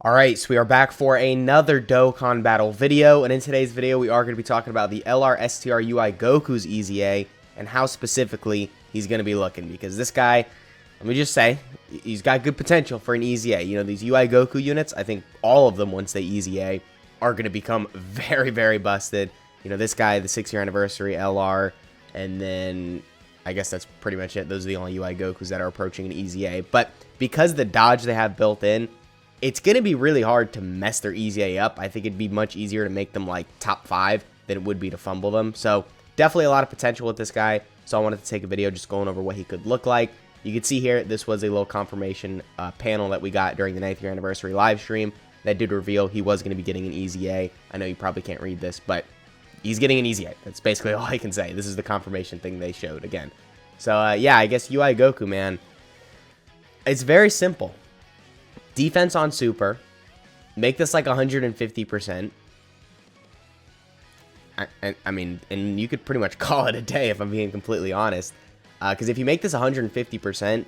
Alright, so we are back for another Dokkan battle video, and in today's video we are going to be talking about the LR Goku's EZA, and how specifically he's going to be looking, because this guy, let me just say, he's got good potential for an EZA. You know, these UI Goku units, I think all of them, once they EZA, are going to become very, very busted. You know, this guy, the 6-year anniversary LR, and then I guess that's pretty much it. Those are the only UI Gokus that are approaching an EZA, but because the dodge they have built in, it's going to be really hard to mess their EZA up. I think it'd be much easier to make them like top 5 than it would be to fumble them. So definitely a lot of potential with this guy. So I wanted to take a video just going over what he could look like. You can see here, this was a little confirmation panel that we got during the 9th year anniversary live stream that did reveal he was going to be getting an EZA. I know you probably can't read this, but he's getting an EZA. That's basically all I can say. This is the confirmation thing they showed again. So yeah, I guess UI Goku, man, it's very simple. Defense on super, make this like 150%. I mean, and you could pretty much call it a day if I'm being completely honest. Because if you make this 150%,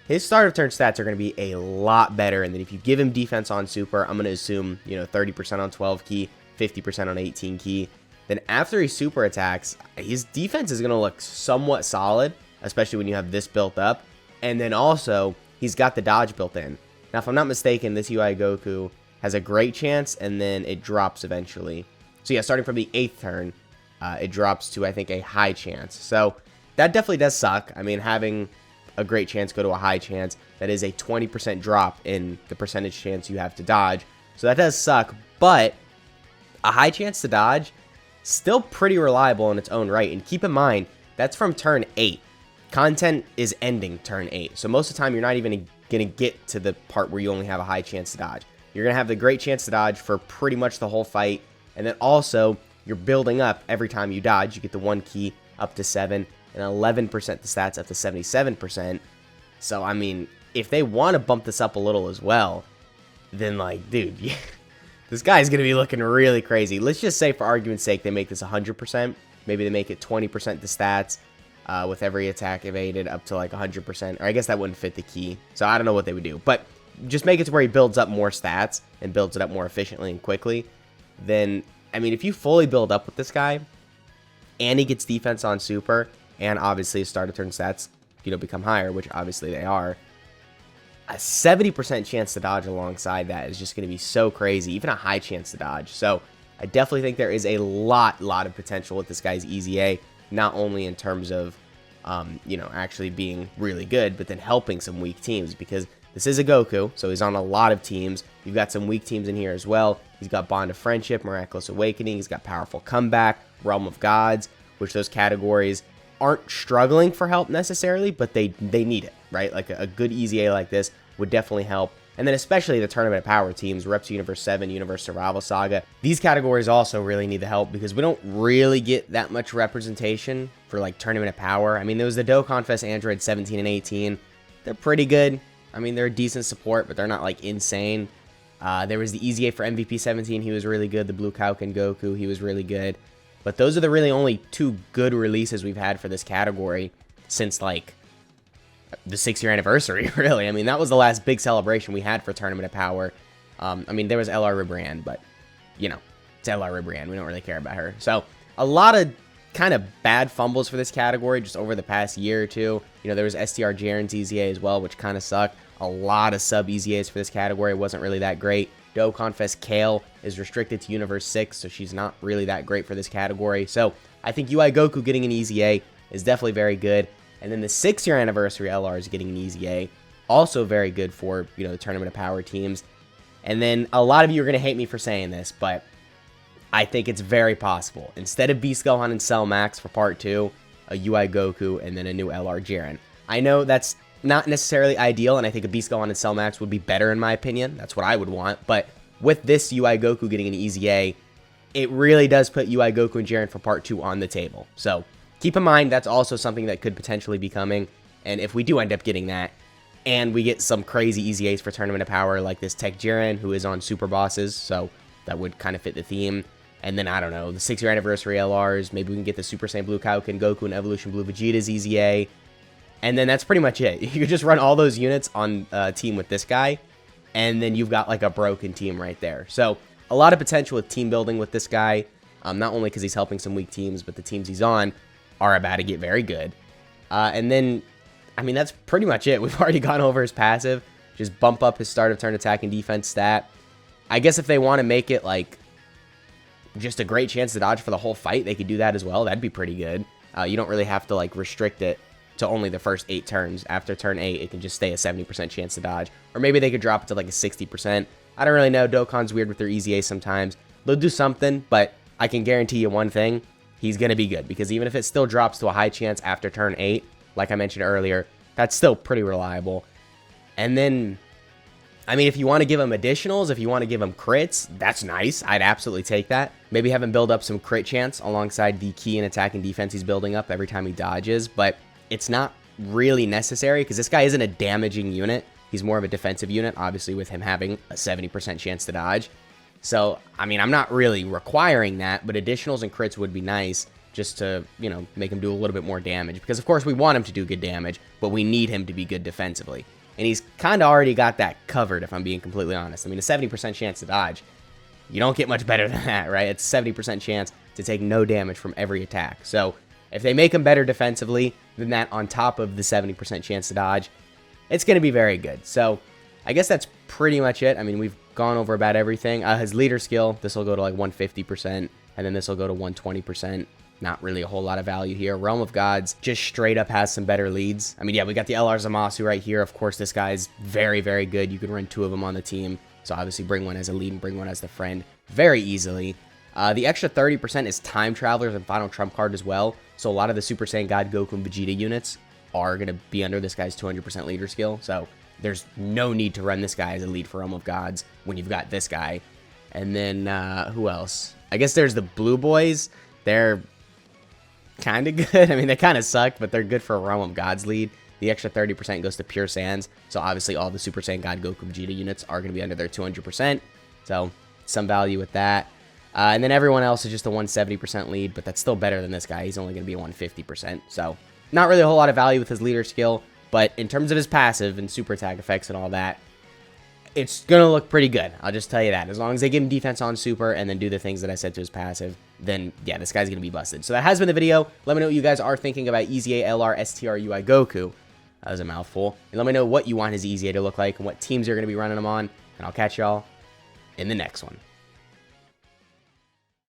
his start of turn stats are going to be a lot better. And then if you give him defense on super, I'm going to assume, you know, 30% on 12 key, 50% on 18 key. Then after he super attacks, his defense is going to look somewhat solid, especially when you have this built up. And then also, he's got the dodge built in. Now, if I'm not mistaken, this UI Goku has a great chance, and then it drops eventually. So yeah, starting from the 8th turn, it drops to, I think, a high chance. So that definitely does suck. I mean, having a great chance go to a high chance, that is a 20% drop in the percentage chance you have to dodge. So that does suck, but a high chance to dodge, still pretty reliable in its own right. And keep in mind, that's from turn 8. Content is ending turn 8. So most of the time, you're not even going to get to the part where you only have a high chance to dodge. You're going to have the great chance to dodge for pretty much the whole fight. And then also, you're building up every time you dodge. You get the 1 key up to 7 and 11% the stats up to 77%. So, I mean, if they want to bump this up a little as well, then, like, dude, yeah, this guy's going to be looking really crazy. Let's just say, for argument's sake, they make this 100%. Maybe they make it 20% the stats. With every attack evaded up to like 100%. Or I guess that wouldn't fit the key. So I don't know what they would do. But just make it to where he builds up more stats and builds it up more efficiently and quickly. Then, I mean, if you fully build up with this guy, and he gets defense on super, and obviously his start of turn stats, you know, become higher, which obviously they are, a 70% chance to dodge alongside that is just going to be so crazy. Even a high chance to dodge. So I definitely think there is a lot of potential with this guy's EZA. Not only in terms of, you know, actually being really good, but then helping some weak teams, because this is a Goku, so he's on a lot of teams. You've got some weak teams in here as well. He's got Bond of Friendship, Miraculous Awakening. He's got Powerful Comeback, Realm of Gods, which those categories aren't struggling for help necessarily, but they need it, right? Like a good EZA like this would definitely help. And then especially the Tournament of Power teams, Reps Universe 7, Universe Survival Saga. These categories also really need the help because we don't really get that much representation for like Tournament of Power. I mean, there was the Dokkan Fest Android 17 and 18. They're pretty good. I mean, they're a decent support, but they're not like insane. There was the EZA for MVP 17. He was really good. The Blue Kauken Goku, he was really good. But those are the really only 2 good releases we've had for this category since like the 6-year anniversary, really. I mean, that was the last big celebration we had for Tournament of Power. I mean, there was LR Rebrand, but, you know, it's LR Rebrand. We don't really care about her. So, a lot of kind of bad fumbles for this category just over the past year or two. You know, there was STR Jaren's EZA as well, which kind of sucked. A lot of sub-EZAs for this category. It wasn't really that great. Dokkan Fest Kale is restricted to Universe 6, so she's not really that great for this category. So, I think UI Goku getting an EZA is definitely very good. And then the 6-year anniversary LR is getting an EZA. Also very good for, you know, the Tournament of Power teams. And then a lot of you are going to hate me for saying this, but I think it's very possible. Instead of Beast Gohan and Cell Max for part 2, a UI Goku and then a new LR Jiren. I know that's not necessarily ideal, and I think a Beast Gohan and Cell Max would be better in my opinion. That's what I would want. But with this UI Goku getting an EZA, it really does put UI Goku and Jiren for part 2 on the table. So keep in mind, that's also something that could potentially be coming. And if we do end up getting that, and we get some crazy EZAs for Tournament of Power, like this Tech Jiren, who is on Super Bosses, so that would kind of fit the theme. And then, I don't know, the 6-year anniversary LRs, maybe we can get the Super Saiyan Blue Kauken Goku and Evolution Blue Vegeta's EZA. And then that's pretty much it. You could just run all those units on a team with this guy, and then you've got like a broken team right there. So a lot of potential with team building with this guy, not only because he's helping some weak teams, but the teams he's on are about to get very good. And then, I mean, that's pretty much it. We've already gone over his passive. Just bump up his start of turn attack and defense stat. I guess if they want to make it like just a great chance to dodge for the whole fight, they could do that as well. That'd be pretty good. You don't really have to like restrict it to only the first 8 turns. After turn 8, it can just stay a 70% chance to dodge. Or maybe they could drop it to like a 60%. I don't really know. Dokkan's weird with their EZA sometimes. They'll do something, but I can guarantee you one thing. He's going to be good, because even if it still drops to a high chance after turn 8, like I mentioned earlier, that's still pretty reliable. And then, I mean, if you want to give him additionals, if you want to give him crits, that's nice. I'd absolutely take that. Maybe have him build up some crit chance alongside the key in attack and defense he's building up every time he dodges, but it's not really necessary because this guy isn't a damaging unit. He's more of a defensive unit, obviously, with him having a 70% chance to dodge. So, I mean, I'm not really requiring that, but additionals and crits would be nice just to, you know, make him do a little bit more damage. Because, of course, we want him to do good damage, but we need him to be good defensively. And he's kind of already got that covered, if I'm being completely honest. I mean, a 70% chance to dodge, you don't get much better than that, right? It's a 70% chance to take no damage from every attack. So, if they make him better defensively than that on top of the 70% chance to dodge, it's going to be very good. So, I guess that's pretty much it. I mean, we've gone over about everything. His leader skill, this will go to like 150%, and then this will go to 120%. Not really a whole lot of value here. Realm of Gods just straight up has some better leads. I mean, yeah, we got the LR Zamasu right here. Of course, this guy's very, very good. You can run 2 of them on the team. So obviously bring one as a lead and bring one as the friend very easily. The extra 30% is Time Travelers and Final Trump card as well. So a lot of the Super Saiyan God, Goku, and Vegeta units are going to be under this guy's 200% leader skill. So there's no need to run this guy as a lead for Realm of Gods when you've got this guy. And then, who else? I guess there's the Blue Boys. They're kind of good. I mean, they kind of suck, but they're good for a Realm of Gods lead. The extra 30% goes to Pure Saiyans. So obviously all the Super Saiyan God, Goku, Vegeta units are going to be under their 200%. So some value with that. And then everyone else is just a 170% lead, but that's still better than this guy. He's only going to be a 150%. So not really a whole lot of value with his leader skill, but in terms of his passive and super attack effects and all that, it's going to look pretty good. I'll just tell you that. As long as they give him defense on super and then do the things that I said to his passive, then yeah, this guy's going to be busted. So that has been the video. Let me know what you guys are thinking about EZA LR STRUI Goku. That was a mouthful. And let me know what you want his EZA to look like and what teams you're going to be running him on. And I'll catch y'all in the next one.